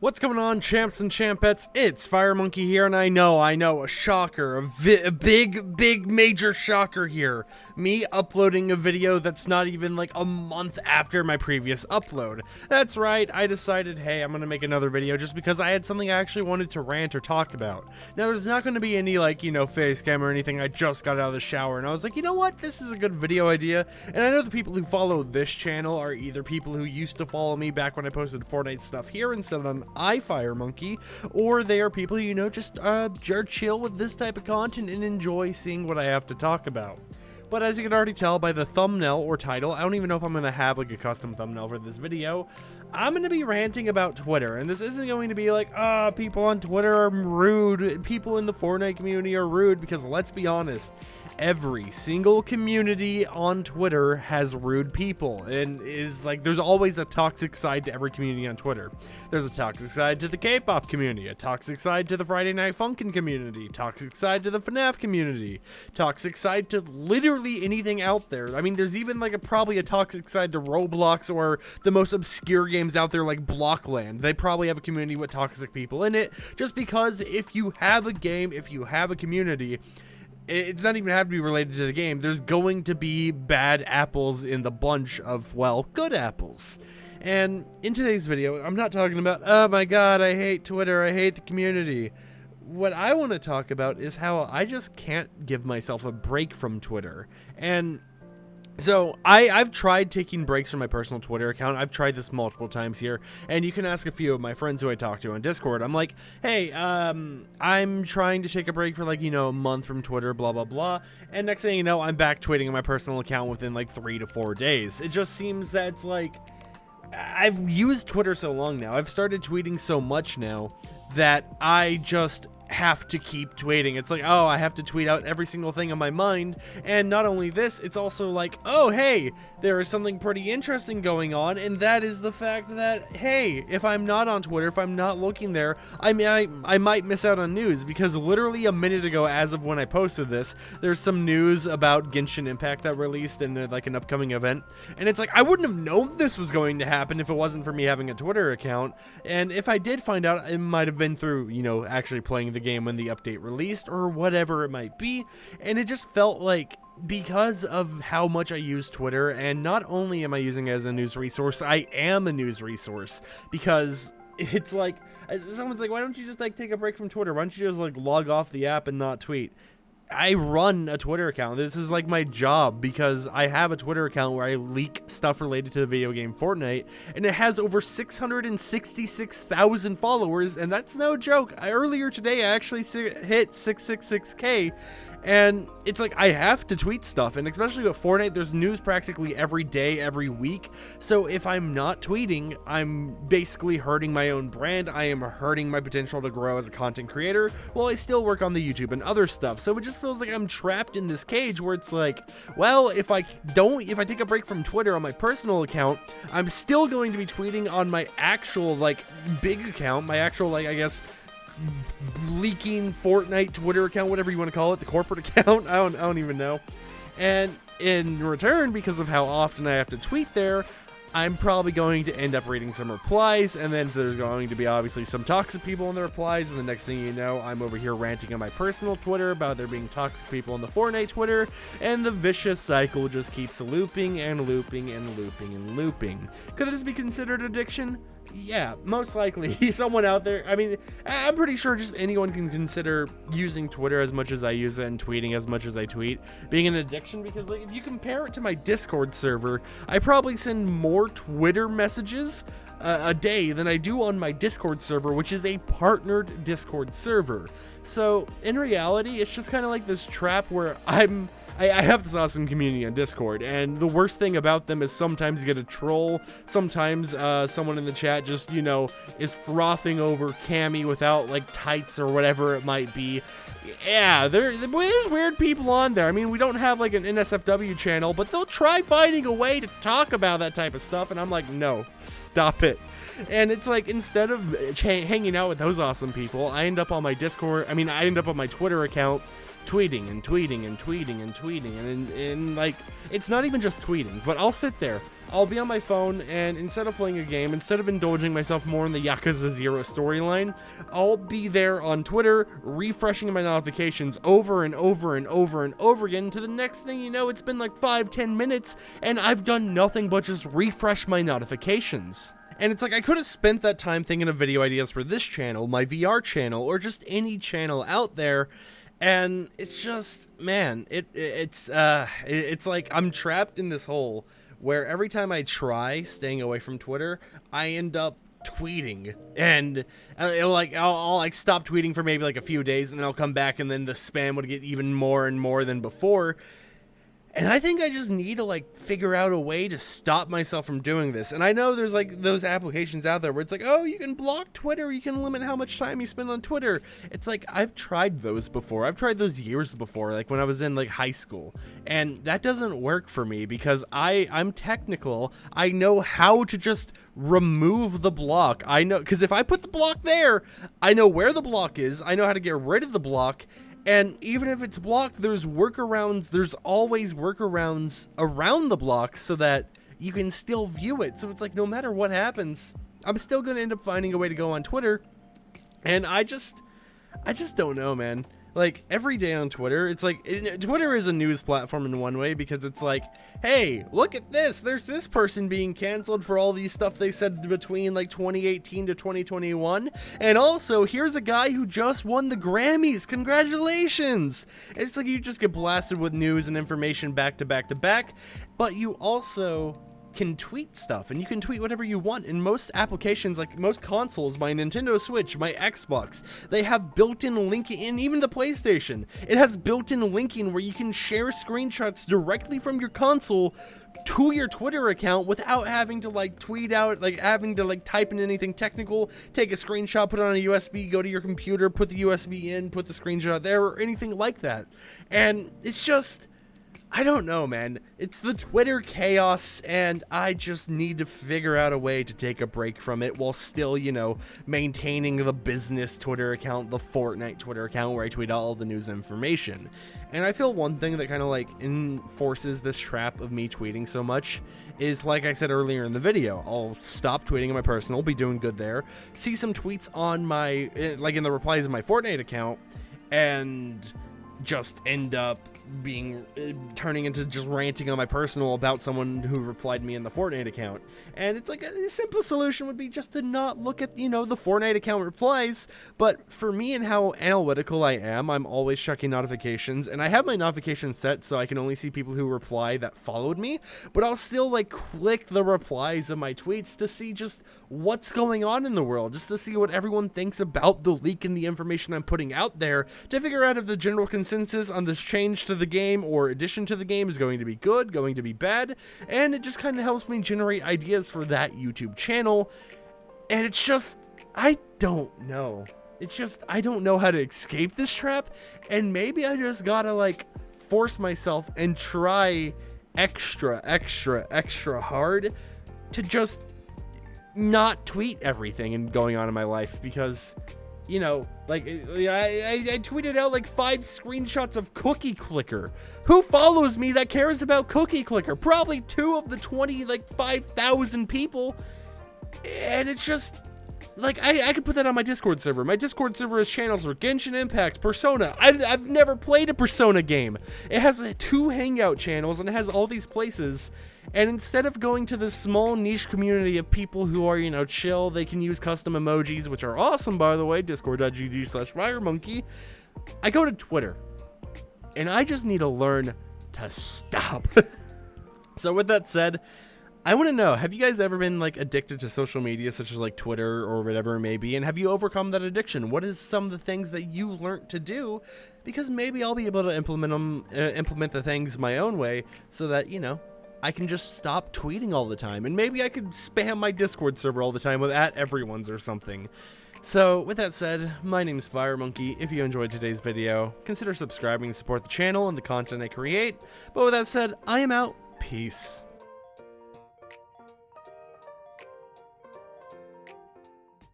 What's going on, champs and champettes? It's FireMonkey here, and I know, a shocker, a big major shocker here. Me uploading a video that's not even like a month after my previous upload. That's right, I decided, hey, I'm gonna make another video just because I had something I actually wanted to rant or talk about. Now, there's not gonna be any, like, face cam or anything. I just got out of the shower, and I was like, you know what, this is a good video idea. And I know the people who follow this channel are either people who used to follow me back when I posted Fortnite stuff here instead on FireMonkey, or they are people who, just are chill with this type of content and enjoy seeing what I have to talk about. But as you can already tell by the thumbnail or title, I don't even know if I'm going to have like a custom thumbnail for this video. I'm going to be ranting about Twitter, and this isn't going to be like, people on Twitter are rude, people in the Fortnite community are rude, because let's be honest, every single community on Twitter has rude people, and there's always a toxic side to every community on Twitter. There's a toxic side to the K-pop community, a toxic side to the Friday Night Funkin' community, toxic side to the FNAF community, toxic side to literally anything out there. I mean, there's even probably a toxic side to Roblox or the most obscure games out there like Blockland. They probably have a community with toxic people in it, just because if you have a game, if you have a community, it's not even have to be related to the game. There's going to be bad apples in the bunch of, well, good apples. And in today's video, I'm not talking about, oh my god, I hate Twitter, I hate the community. What I want to talk about is how I just can't give myself a break from Twitter. And so I've tried taking breaks from my personal Twitter account. I've tried this multiple times here, and you can ask a few of my friends who I talk to on Discord. I'm like, hey, I'm trying to take a break for a month from Twitter, blah, blah, blah. And next thing you know, I'm back tweeting on my personal account within 3 to 4 days. It just seems that it's I've used Twitter so long now. I've started tweeting so much now that I just have to keep tweeting. It's oh, I have to tweet out every single thing on my mind. And not only this, it's also oh, hey, there is something pretty interesting going on, and that is the fact that, hey, if I'm not on Twitter, if I'm not looking there, I might miss out on news, because literally a minute ago, as of when I posted this, there's some news about Genshin Impact that released in an upcoming event, and it's I wouldn't have known this was going to happen if it wasn't for me having a Twitter account. And if I did find out, it might have been through actually playing the game when the update released or whatever it might be. And it just felt because of how much I use Twitter, and not only am I using it as a news resource, I am a news resource, because it's someone's why don't you just take a break from Twitter? Why don't you just log off the app and not tweet? I run a Twitter account. This is my job, because I have a Twitter account where I leak stuff related to the video game Fortnite, and it has over 666,000 followers, and that's no joke. Earlier today, I actually hit 666K, and it's I have to tweet stuff, and especially with Fortnite, there's news practically every day, every week. So if I'm not tweeting, I'm basically hurting my own brand. I am hurting my potential to grow as a content creator while I still work on the YouTube and other stuff. So it just feels I'm trapped in this cage where it's well, if I take a break from Twitter on my personal account, I'm still going to be tweeting on my actual big account, my actual I guess leaking Fortnite Twitter account, whatever you want to call it, the corporate account. I don't even know. And in return, because of how often I have to tweet there, I'm probably going to end up reading some replies, and then there's going to be obviously some toxic people in the replies, and the next thing you know, I'm over here ranting on my personal Twitter about there being toxic people on the Fortnite Twitter, and the vicious cycle just keeps looping and looping and looping and looping. Could this be considered addiction? Yeah, most likely. Someone out there, I mean, I'm pretty sure just anyone can consider using Twitter as much as I use it and tweeting as much as I tweet being an addiction, because if you compare it to my Discord server, I probably send more Twitter messages a day than I do on my Discord server, which is a partnered Discord server. So in reality, it's just kind of this trap where I have this awesome community on Discord, and the worst thing about them is sometimes you get a troll, sometimes someone in the chat just, is frothing over Cammy without tights or whatever it might be. Yeah, there's weird people on there. I mean, we don't have an NSFW channel, but they'll try finding a way to talk about that type of stuff, and I'm no, stop it. And it's instead of hanging out with those awesome people, I end up on my Twitter account tweeting and tweeting and tweeting and tweeting, and like, it's not even just tweeting, but I'll sit there, I'll be on my phone, and instead of playing a game, instead of indulging myself more in the Yakuza 0 storyline, I'll be there on Twitter, refreshing my notifications over and over and over and over again, to the next thing you know, it's been like 5-10 minutes, and I've done nothing but just refresh my notifications. And it's like, I could have spent that time thinking of video ideas for this channel, my VR channel, or just any channel out there. And it's just, man, it's like I'm trapped in this hole where every time I try staying away from Twitter, I end up tweeting, and I'll like stop tweeting for maybe like a few days, and then I'll come back, and then the spam would get even more and more than before. And I think I just need to, like, figure out a way to stop myself from doing this. And I know there's, like, those applications out there where it's like, oh, you can block Twitter, you can limit how much time you spend on Twitter. It's like, I've tried those before. I've tried those years before, like, when I was in, like, high school. And that doesn't work for me because I'm technical. I know how to just remove the block. I know, because if I put the block there, I know where the block is. I know how to get rid of the block. And even if it's blocked, there's workarounds. There's always workarounds around the block so that you can still view it. So it's like, no matter what happens, I'm still going to end up finding a way to go on Twitter. And I just don't know, man. Like, every day on Twitter, it's like, Twitter is a news platform in one way because it's like, hey, look at this. There's this person being canceled for all these stuff they said between, like, 2018 to 2021. And also, here's a guy who just won the Grammys. Congratulations. It's like you just get blasted with news and information back to back to back. But you also can tweet stuff, and you can tweet whatever you want. In most applications, like most consoles, my Nintendo Switch, my Xbox, they have built-in linking, and even the PlayStation, it has built-in linking where you can share screenshots directly from your console to your Twitter account without having to, like, tweet out, like having to, like, type in anything technical, take a screenshot, put it on a USB, go to your computer, put the USB in, put the screenshot there, or anything like that. And it's just, I don't know, man. It's the Twitter chaos, and I just need to figure out a way to take a break from it while still, you know, maintaining the business Twitter account, the Fortnite Twitter account where I tweet out all the news and information. And I feel one thing that kind of, like, enforces this trap of me tweeting so much is, like I said earlier in the video, I'll stop tweeting in my personal, be doing good there, see some tweets on my, like, in the replies of my Fortnite account, and just end up turning into just ranting on my personal about someone who replied to me in the Fortnite account. And it's like, a simple solution would be just to not look at, you know, the Fortnite account replies. But for me and how analytical I am, I'm always checking notifications, and I have my notifications set so I can only see people who reply that followed me, but I'll still, like, click the replies of my tweets to see just what's going on in the world, just to see what everyone thinks about the leak and the information I'm putting out there, to figure out if the general consensus on this change to the game or addition to the game is going to be good, going to be bad. And it just kind of helps me generate ideas for that YouTube channel. And it's just, I don't know. It's just, I don't know how to escape this trap. And maybe I just gotta, like, force myself and try extra hard to just not tweet everything and going on in my life, because, you know, like, I tweeted out like 5 screenshots of Cookie Clicker. Who follows me that cares about Cookie Clicker? Probably 2 of the 5,000 people. And it's just, like, I could put that on my Discord server. My Discord server has channels for Genshin Impact, Persona. I've never played a Persona game. It has 2 Hangout channels, and it has all these places. And instead of going to this small niche community of people who are, you know, chill, they can use custom emojis, which are awesome, by the way, discord.gg/FireMonkey, I go to Twitter. And I just need to learn to stop. So with that said, I want to know, have you guys ever been, like, addicted to social media, such as, like, Twitter or whatever it may be? And have you overcome that addiction? What is some of the things that you learned to do? Because maybe I'll be able to implement the things my own way so that, you know, I can just stop tweeting all the time. And maybe I could spam my Discord server all the time with @everyone's or something. So with that said, my name is FireMonkey. If you enjoyed today's video, consider subscribing to support the channel and the content I create. But with that said, I am out. Peace.